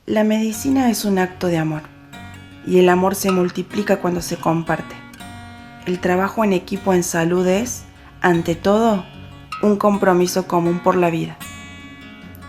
La medicina es un acto de amor, y el amor se multiplica cuando se comparte. El trabajo en equipo en salud es, ante todo, un compromiso común por la vida.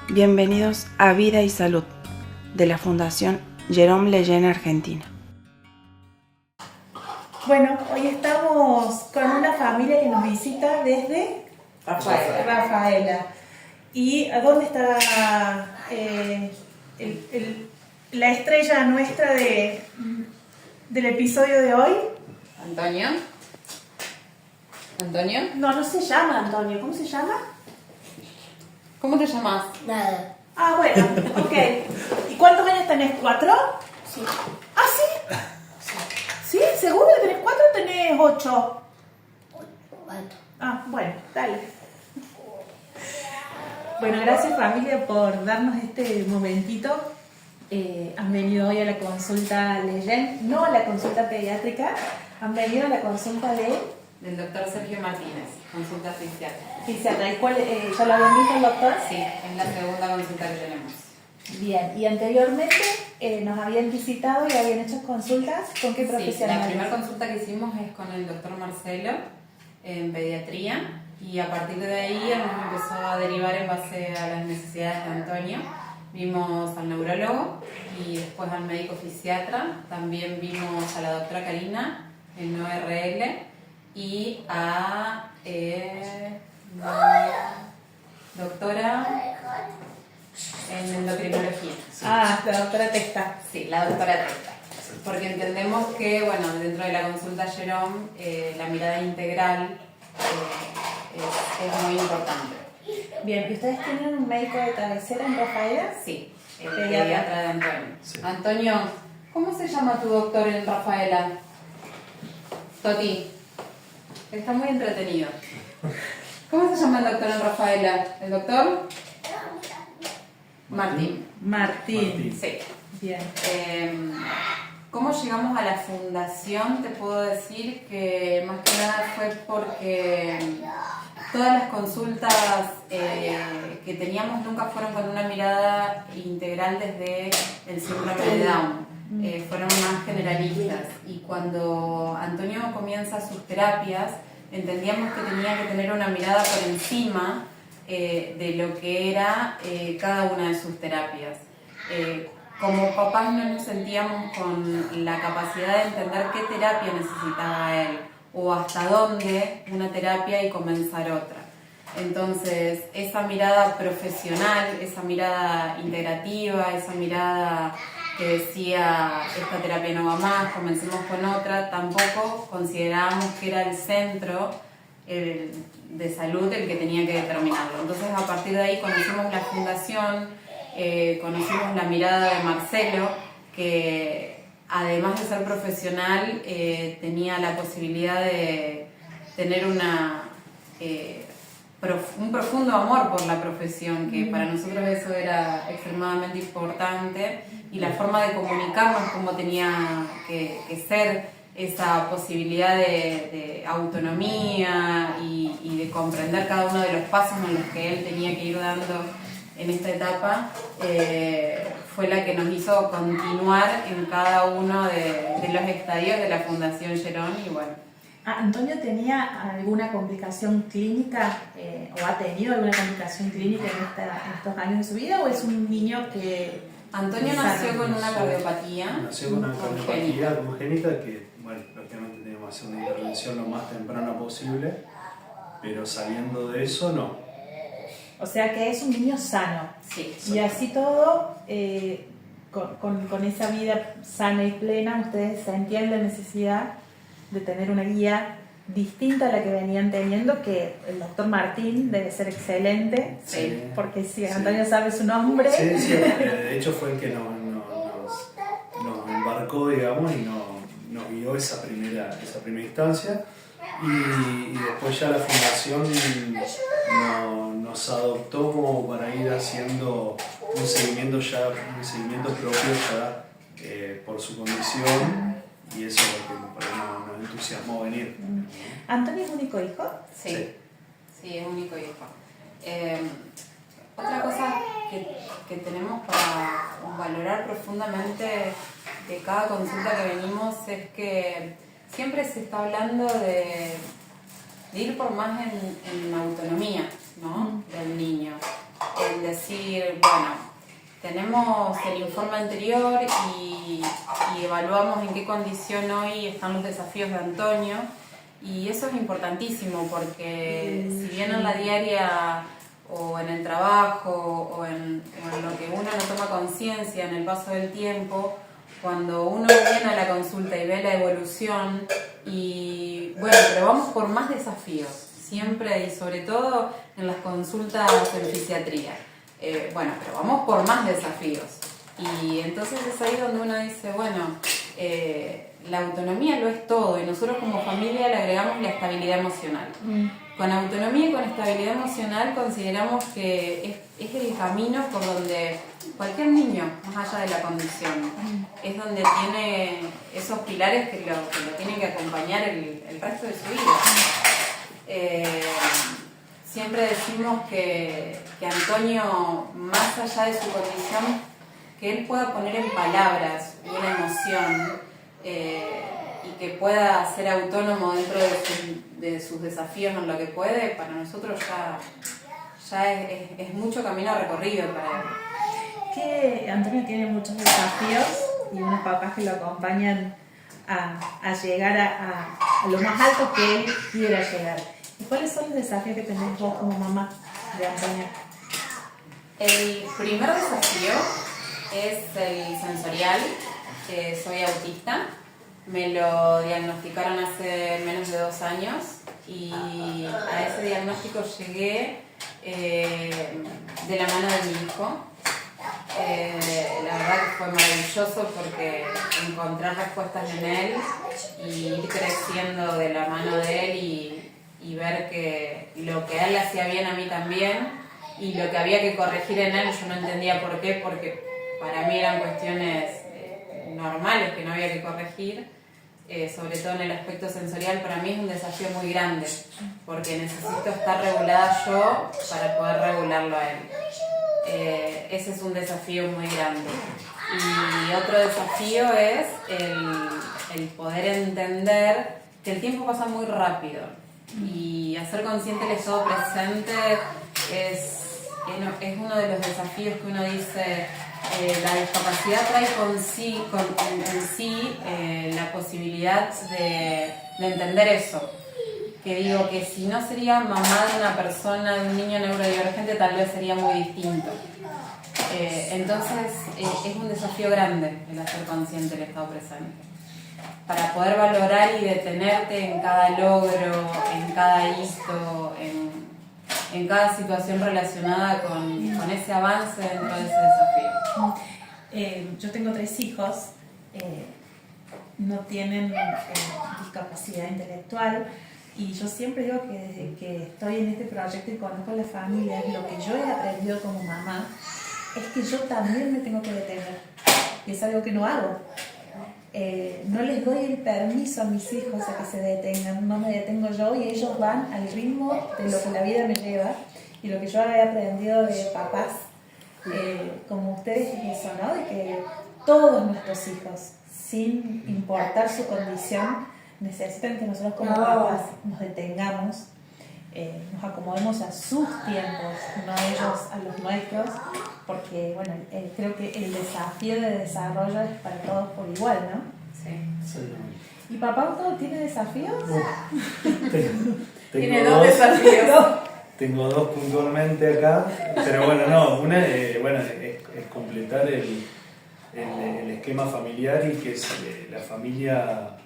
Bienvenidos a Vida y Salud, de la Fundación Jérôme Lejeune Argentina. Bueno, hoy estamos con una familia que nos visita desde Rafaela. ¿Y a dónde está la estrella nuestra del episodio de hoy? ¿Antonio? ¿Antonio? No se llama Antonio. ¿Cómo se llama? ¿Cómo te llamas? Nada. Ah, bueno, ok. ¿Y cuántos años tenés? ¿4? Sí. ¿Ah, sí? ¿Sí? ¿Seguro que tenés 4 o tenés 8? 4. Ah, bueno, dale. Bueno, gracias familia por darnos este momentito. Han venido hoy a la consulta Lejeune, no a la consulta pediátrica, han venido a la consulta Del doctor Sergio Martínez, consulta fisiatra. fisiatra. ¿Y cuál, ya lo habían visto el doctor? Sí, es la segunda consulta que tenemos. Bien, y anteriormente nos habían visitado y habían hecho consultas. ¿Con qué Sí, profesionales? la primera consulta que hicimos es con el doctor Marcelo en pediatría y a partir de ahí nos empezó a derivar en base a las necesidades de Antonio. Vimos al neurólogo y después al médico fisiatra, también vimos a la doctora Karina en ORL y a la doctora en endocrinología. Ah, la doctora Testa. Sí, la doctora Testa. Porque entendemos que, bueno, dentro de la consulta Jérôme, la mirada integral es muy importante. Bien, ¿y ustedes tienen un médico de cabecera en Rafaela? Sí, el Pediatra. pediatra de Antonio. Sí. Antonio, ¿cómo se llama tu doctor en Rafaela? Toti, está muy entretenido. ¿Cómo se llama el doctor en Rafaela? ¿El doctor? Martín. Martín. Sí. Bien. ¿Cómo llegamos a la fundación? Te puedo decir que más que nada fue porque todas las consultas que teníamos nunca fueron con una mirada integral desde el síndrome de Down. Fueron más generalistas. Y cuando Antonio comienza sus terapias, entendíamos que tenía que tener una mirada por encima de lo que era cada una de sus terapias. Como papás no nos sentíamos con la capacidad de entender qué terapia necesitaba él o hasta dónde una terapia y comenzar otra. Entonces, esa mirada profesional, esa mirada integrativa, esa mirada que decía esta terapia no va más, comencemos con otra, tampoco considerábamos que era el centro de salud el que tenía que determinarlo. Entonces, a partir de ahí conocimos la fundación, conocimos la mirada de Marcelo, que además de ser profesional tenía la posibilidad de tener un profundo amor por la profesión, que para nosotros eso era extremadamente importante, y la forma de comunicarnos, cómo tenía que ser esa posibilidad de autonomía y de comprender cada uno de los pasos en los que él tenía que ir dando en esta etapa, fue la que nos hizo continuar en cada uno de los estadios de la Fundación Jérôme. Y bueno, ¿Antonio tenía alguna complicación clínica o ha tenido alguna complicación clínica en estos años de su vida, o es un niño que... Antonio nació con una cardiopatía. Nació con una cardiopatía congénita que, bueno, prácticamente teníamos que hacer una intervención lo más temprana posible, pero saliendo de eso, no. O sea que es un niño sano. Sí. Y así todo, con esa vida sana y plena, ustedes sentían la necesidad de tener una guía distinta a la que venían teniendo, que el doctor Martín debe ser excelente, Sí. porque si Antonio sabe su nombre... Sí, de hecho fue el que nos embarcó, digamos, y nos guió esa primera instancia, y después ya la fundación nos adoptó como para ir haciendo un seguimiento propio ya por su condición, y eso es lo que por ahí nos entusiasmó venir. ¿Antonio es único hijo? Sí, es único hijo. Otra cosa que tenemos para valorar profundamente de cada consulta que venimos es que siempre se está hablando de ir por más en autonomía, ¿no? Del niño. El decir, bueno, tenemos el informe anterior y evaluamos en qué condición hoy están los desafíos de Antonio, y eso es importantísimo porque si bien en la diaria o en el trabajo o en lo que uno no toma conciencia en el paso del tiempo, cuando uno viene a la consulta y ve la evolución y bueno, pero vamos por más desafíos, siempre y sobre todo en las consultas en fisiatría. Bueno, pero vamos por más desafíos. Y entonces es ahí donde uno dice, bueno, la autonomía lo es todo y nosotros como familia le agregamos la estabilidad emocional. Con autonomía y con estabilidad emocional consideramos que es el camino por donde cualquier niño, más allá de la condición, es donde tiene esos pilares que lo tienen que acompañar el resto de su vida. Siempre decimos que Antonio, más allá de su condición, que él pueda poner en palabras una emoción y que pueda ser autónomo dentro de sus desafíos en lo que puede, para nosotros ya es mucho camino recorrido para él. Que Antonio tiene muchos desafíos y unos papás que lo acompañan a llegar a lo más alto que él quiera llegar. ¿Y cuáles son los desafíos que tenés vos como mamá de Antonio? El primer desafío es el sensorial, que soy autista. Me lo diagnosticaron hace menos de 2 años y a ese diagnóstico llegué de la mano de mi hijo. La verdad que fue maravilloso porque encontrar respuestas en él y ir creciendo de la mano de él y ver que lo que a él hacía bien a mí también y lo que había que corregir en él yo no entendía por qué, porque para mí eran cuestiones normales que no había que corregir, sobre todo en el aspecto sensorial. Para mí es un desafío muy grande porque necesito estar regulada yo para poder regularlo a él. Ese es un desafío muy grande. Y otro desafío es el poder entender que el tiempo pasa muy rápido y hacer consciente el estado presente es uno de los desafíos que uno dice. La discapacidad trae en sí la posibilidad de entender eso. Que digo que si no sería mamá de una persona, de un niño neurodivergente, tal vez sería muy distinto. Entonces es un desafío grande el hacer consciente el estado presente. Para poder valorar y detenerte en cada logro, en cada hito, en cada situación relacionada con ese avance dentro de ese desafío. Yo tengo 3 hijos, no tienen discapacidad intelectual. Y yo siempre digo que desde que estoy en este proyecto y conozco a las familias, lo que yo he aprendido como mamá es que yo también me tengo que detener. Y es algo que no hago. No les doy el permiso a mis hijos a que se detengan, no me detengo yo y ellos van al ritmo de lo que la vida me lleva. Y lo que yo he aprendido de papás como ustedes es eso, ¿no? De que todos nuestros hijos, sin importar su condición, necesitan que nosotros como papás nos detengamos, nos acomodemos a sus tiempos, no ellos a los nuestros, porque bueno, creo que el desafío de desarrollo es para todos por igual, ¿no? Sí. ¿Y papá Auto tiene desafíos? Tiene 2 desafíos. Tengo 2 puntualmente acá, pero bueno, no, una es completar el esquema familiar y que la familia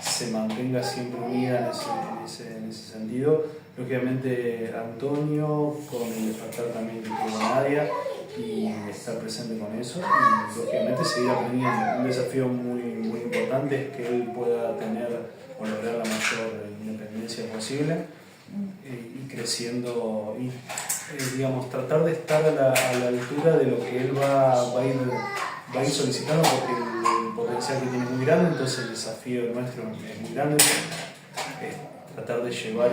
se mantenga siempre unida en ese sentido. Lógicamente Antonio, con el despertar también que tuvo Nadia, y estar presente con eso, y lógicamente seguir aprendiendo. Un desafío muy, muy importante es que él pueda tener o lograr la mayor independencia posible y creciendo y digamos tratar de estar a la altura de lo que él va a ir solicitando, porque el potencial que tiene es muy grande, entonces el desafío nuestro es muy grande, es tratar de llevar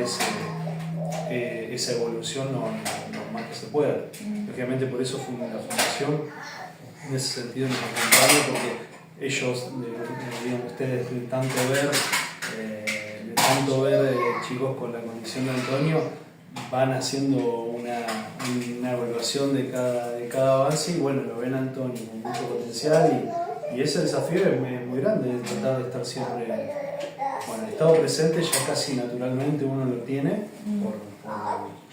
esa evolución, no más que se pueda. Lógicamente por eso la fundación en ese sentido nos acompaña, porque ellos, digamos, ustedes de tanto ver chicos con la condición de Antonio, van haciendo una evaluación de cada avance y bueno, lo ven a Antonio con mucho potencial y ese desafío es muy grande, de tratar de estar siempre, bueno, el estado presente ya casi naturalmente uno lo tiene por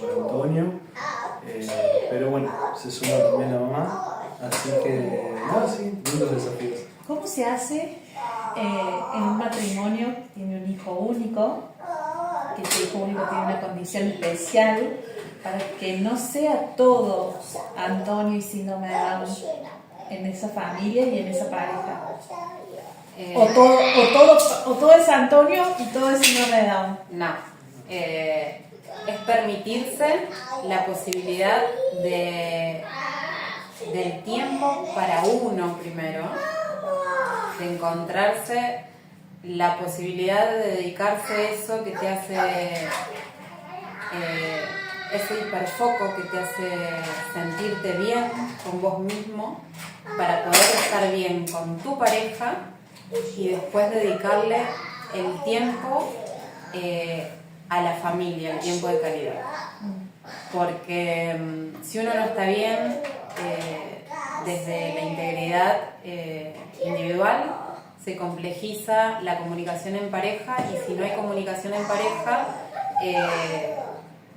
Antonio, pero bueno, se suma también la mamá, así que nada, sí, lindos desafíos. ¿Cómo se hace en un matrimonio que tiene un hijo único, que ese hijo único tiene una condición especial, para que no sea todo Antonio y síndrome de Down en esa familia y en esa pareja? O todo es Antonio y todo es síndrome de Down. No. Es permitirse la posibilidad del tiempo para uno primero, de encontrarse la posibilidad de dedicarse a eso que te hace, ese hiperfoco que te hace sentirte bien con vos mismo, para poder estar bien con tu pareja y después dedicarle el tiempo a la familia, el tiempo de calidad. Porque si uno no está bien, desde la integridad individual, se complejiza la comunicación en pareja, y si no hay comunicación en pareja,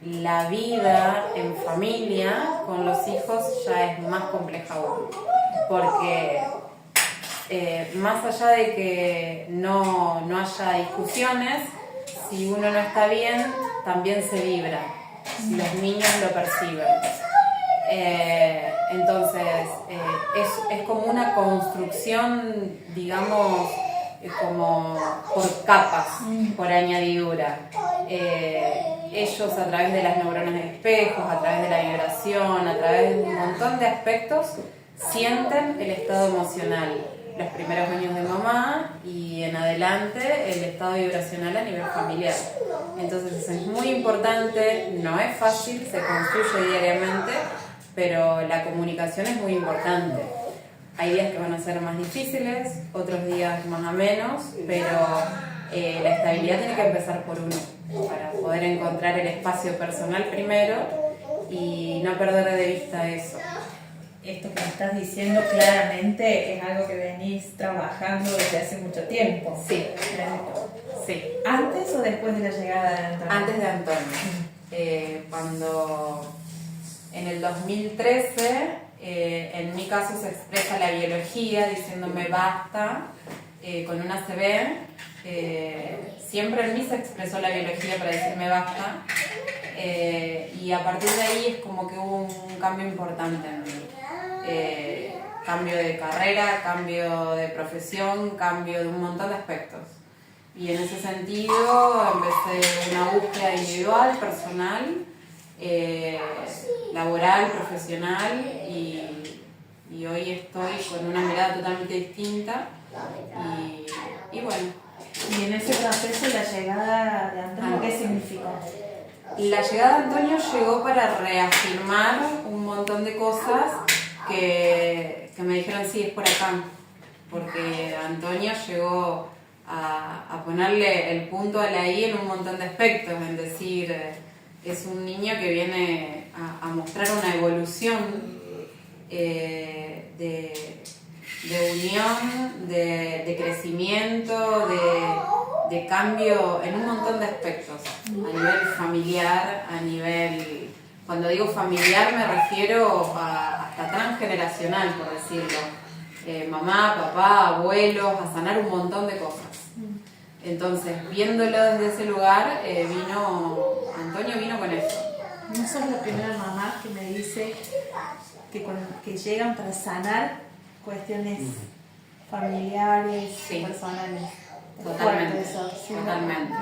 la vida en familia con los hijos ya es más compleja aún. Porque más allá de que no haya discusiones, si uno no está bien, también se vibra. Los niños lo perciben. Entonces, es como una construcción, digamos, como por capas, por añadidura. Ellos, a través de las neuronas de espejos, a través de la vibración, a través de un montón de aspectos, sienten el estado emocional. Los primeros años de mamá y en adelante el estado vibracional a nivel familiar. Entonces es muy importante, no es fácil, se construye diariamente, pero la comunicación es muy importante. Hay días que van a ser más difíciles, otros días más amenos, pero la estabilidad tiene que empezar por uno, para poder encontrar el espacio personal primero y no perder de vista eso. Esto que me estás diciendo claramente es algo que venís trabajando desde hace mucho tiempo. Sí, sí. ¿Antes o después de la llegada de Antonio? Antes de Antonio. Cuando en el 2013, en mi caso se expresa la biología diciéndome basta, con una ACV, siempre en mí se expresó la biología para decirme basta, y a partir de ahí es como que hubo un cambio importante en mí. Cambio de carrera, cambio de profesión, cambio de un montón de aspectos. Y en ese sentido empecé una búsqueda individual, personal, laboral, profesional, y hoy estoy con una mirada totalmente distinta y bueno. Y en ese proceso, la llegada de Antonio, ¿qué significó? La llegada de Antonio llegó para reafirmar un montón de cosas que me dijeron sí, es por acá, porque Antonio llegó a ponerle el punto a la I en un montón de aspectos, en decir, es un niño que viene a mostrar una evolución de unión, de crecimiento, de cambio en un montón de aspectos, a nivel familiar, a nivel... Cuando digo familiar me refiero hasta transgeneracional, por decirlo. Mamá, papá, abuelos, a sanar un montón de cosas. Entonces, viéndolo desde ese lugar, Antonio vino con eso. No sos la primera mamá que me dice que llegan para sanar cuestiones familiares, sí, personales. Totalmente, Eso, sí, totalmente.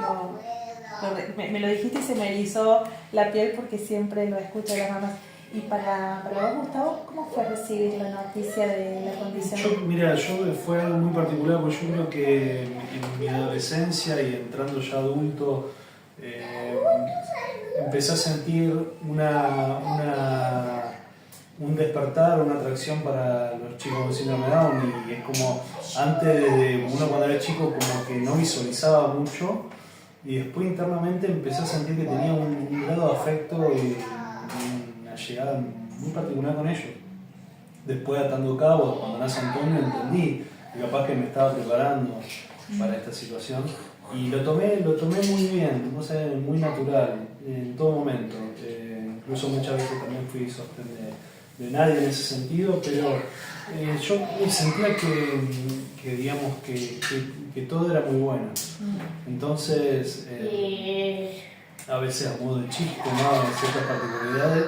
Me lo dijiste y se me erizó la piel porque siempre lo escucho de las mamás. Y para vos, Gustavo, ¿cómo fue recibir la noticia de la condición? Mira, fue algo muy particular, porque yo creo que en mi adolescencia y entrando ya adulto, empecé a sentir un despertar, una atracción para los chicos con síndrome de Down, y es como antes, uno cuando era chico como que no visualizaba mucho, y después internamente empecé a sentir que tenía un grado de afecto y una llegada muy particular con ellos. Después, atando cabos, cuando nace Antonio, entendí que capaz que me estaba preparando para esta situación, y lo tomé muy bien, o sea, muy natural, en todo momento. Incluso muchas veces también fui sostén de nadie en ese sentido, pero yo sentía que digamos que todo era muy bueno. Entonces, a veces a modo de chiste, ¿no? En ciertas particularidades,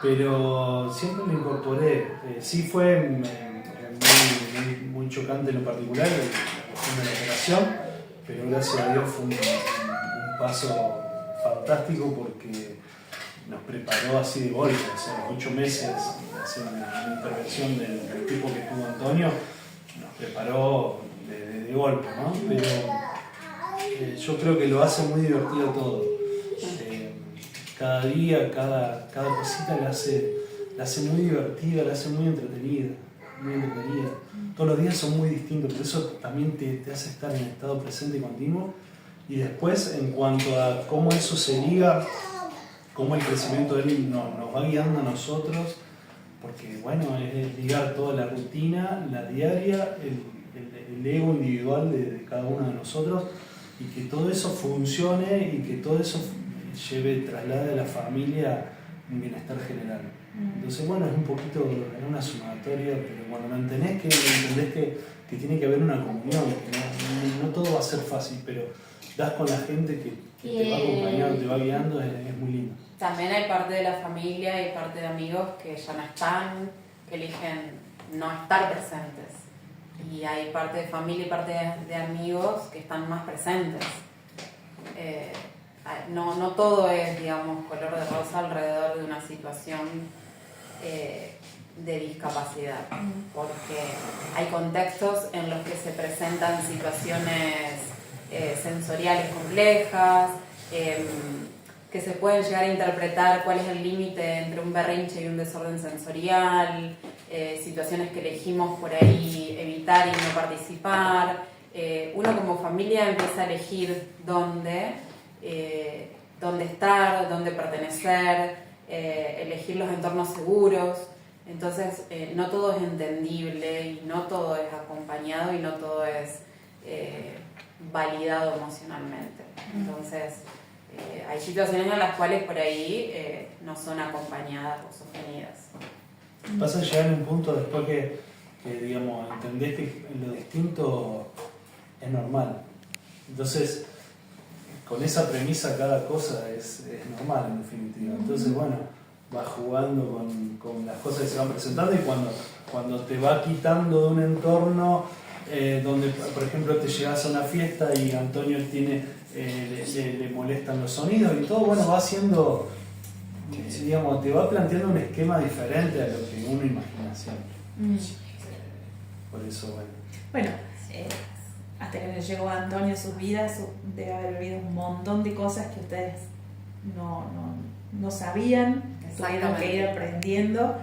pero siempre lo incorporé. Sí fue muy chocante en lo particular la cuestión de la operación, pero gracias a Dios fue un paso fantástico porque nos preparó así de golpe. O sea, 8 meses hacer una intervención del tipo que tuvo Antonio, nos preparó de golpe, ¿no? Pero yo creo que lo hace muy divertido todo. Cada día, cada cosita la hace muy divertida, la hace muy entretenida. Todos los días son muy distintos, por eso también te hace estar en estado presente y continuo. Y después, en cuanto a cómo eso se liga, cómo el crecimiento de él nos va guiando a nosotros, porque bueno, es ligar toda la rutina, la diaria, el ego individual de cada uno de nosotros, y que todo eso funcione y que todo eso traslade a la familia un bienestar general. Entonces, bueno, es un poquito, es una sumatoria, pero cuando lo entendés que tiene que haber una comunión, que no todo va a ser fácil, pero das con la gente que te va acompañando, te va guiando, es muy lindo. También hay parte de la familia y parte de amigos que ya no están, que eligen no estar presentes. Y hay parte de familia y parte de amigos que están más presentes. No todo es, digamos, color de rosa alrededor de una situación de discapacidad, porque hay contextos en los que se presentan situaciones sensoriales complejas, que se pueden llegar a interpretar cuál es el límite entre un berrinche y un desorden sensorial, situaciones que elegimos por ahí evitar y no participar. Uno como familia empieza a elegir dónde estar, dónde pertenecer, elegir los entornos seguros. Entonces, no todo es entendible y no todo es acompañado y no todo es validado emocionalmente. Entonces, hay situaciones en las cuales por ahí no son acompañadas o sostenidas. Pasa a llegar a un punto después que digamos, entendés que lo distinto es normal. Entonces, con esa premisa cada cosa es normal en definitiva. Entonces, bueno, vas jugando con las cosas que se van presentando, y cuando te va quitando de un entorno donde, por ejemplo, te llegas a una fiesta y Antonio le molestan los sonidos y todo, bueno, va haciendo, digamos, te va planteando un esquema diferente a lo que uno imagina siempre. Por eso, bueno, hasta que llegó Antonio a sus vidas, debe haber habido un montón de cosas que ustedes no sabían, tuvieron que ir aprendiendo,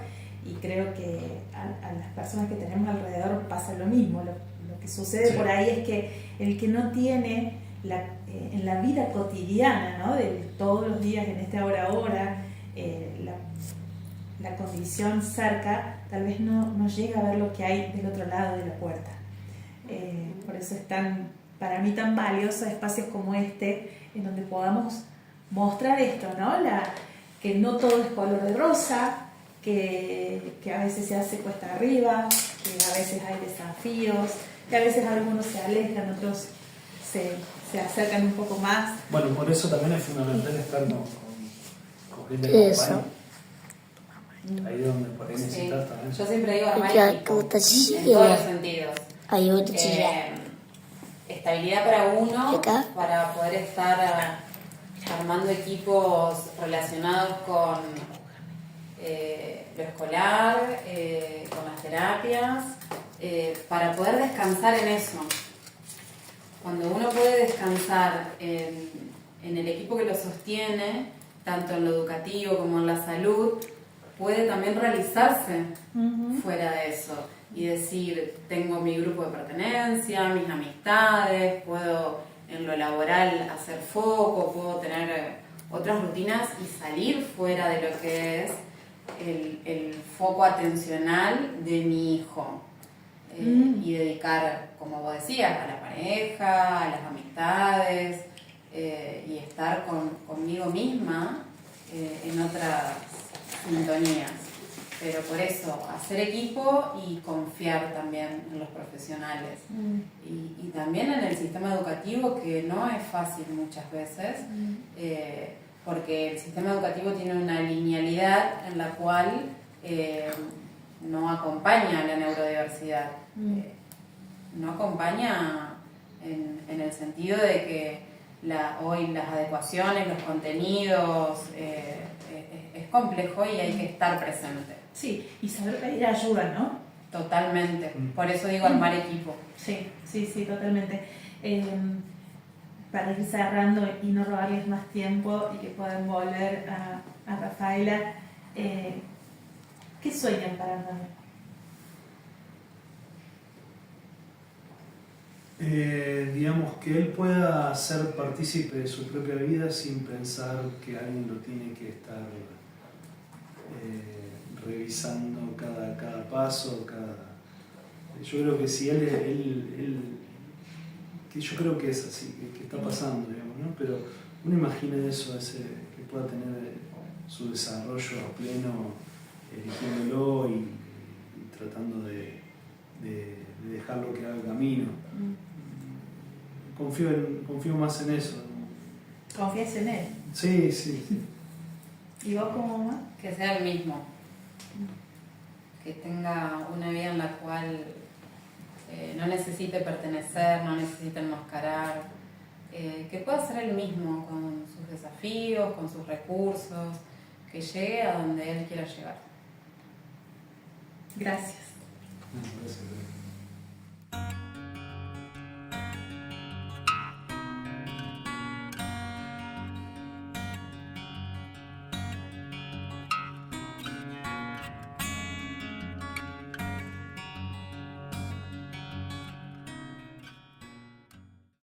y creo que a las personas que tenemos alrededor pasa lo mismo. Lo que sucede por ahí es que el que no tiene en la vida cotidiana, ¿no? De todos los días, en esta hora, la condición cerca, tal vez no llega a ver lo que hay del otro lado de la puerta. Por eso es para mí tan valioso espacios como este, en donde podamos mostrar esto, ¿no? Que no todo es color de rosa, que a veces se hace cuesta arriba, que a veces hay desafíos, que a veces algunos se alejan, otros se acercan un poco más. Bueno, por eso también es fundamental estar con gente que acompaña. Ahí es donde por ahí necesitas también. Yo siempre digo armar equipo, en todos los sentidos. Estabilidad para uno, para poder estar armando equipos relacionados con lo escolar, con las terapias, para poder descansar en eso. Cuando uno puede descansar en el equipo que lo sostiene, tanto en lo educativo como en la salud, puede también realizarse fuera de eso y decir, tengo mi grupo de pertenencia, mis amistades, puedo en lo laboral hacer foco, puedo tener otras rutinas y salir fuera de lo que es el foco atencional de mi hijo. Y dedicar, como vos decías, a la pareja, a las amistades, y estar conmigo misma en otras sintonías. Pero por eso, hacer equipo y confiar también en los profesionales. Y también en el sistema educativo, que no es fácil muchas veces, porque el sistema educativo tiene una linealidad en la cual no acompaña a la neurodiversidad. No acompaña en el sentido de que hoy las adecuaciones, los contenidos, es complejo y hay que estar presente. Sí, y saber pedir ayuda, ¿no? Totalmente. Por eso digo armar equipo. Sí, totalmente. Para ir cerrando y no robarles más tiempo y que puedan volver a Rafaela, ¿qué sueñan para Hernán? Digamos que él pueda ser partícipe de su propia vida sin pensar que alguien lo tiene que estar revisando cada paso, yo creo que si que yo creo que es así, que está pasando, digamos, ¿no? Pero uno imagina eso, que pueda tener su desarrollo a pleno, eligiéndolo y tratando de dejarlo que haga camino. Confío más en eso. ¿Confías en él? Sí. ¿Y vos como mamá? Que sea el mismo. Que tenga una vida en la cual no necesite pertenecer, no necesite enmascarar, que pueda ser el mismo con sus desafíos, con sus recursos, que llegue a donde él quiera llegar. Gracias. Gracias.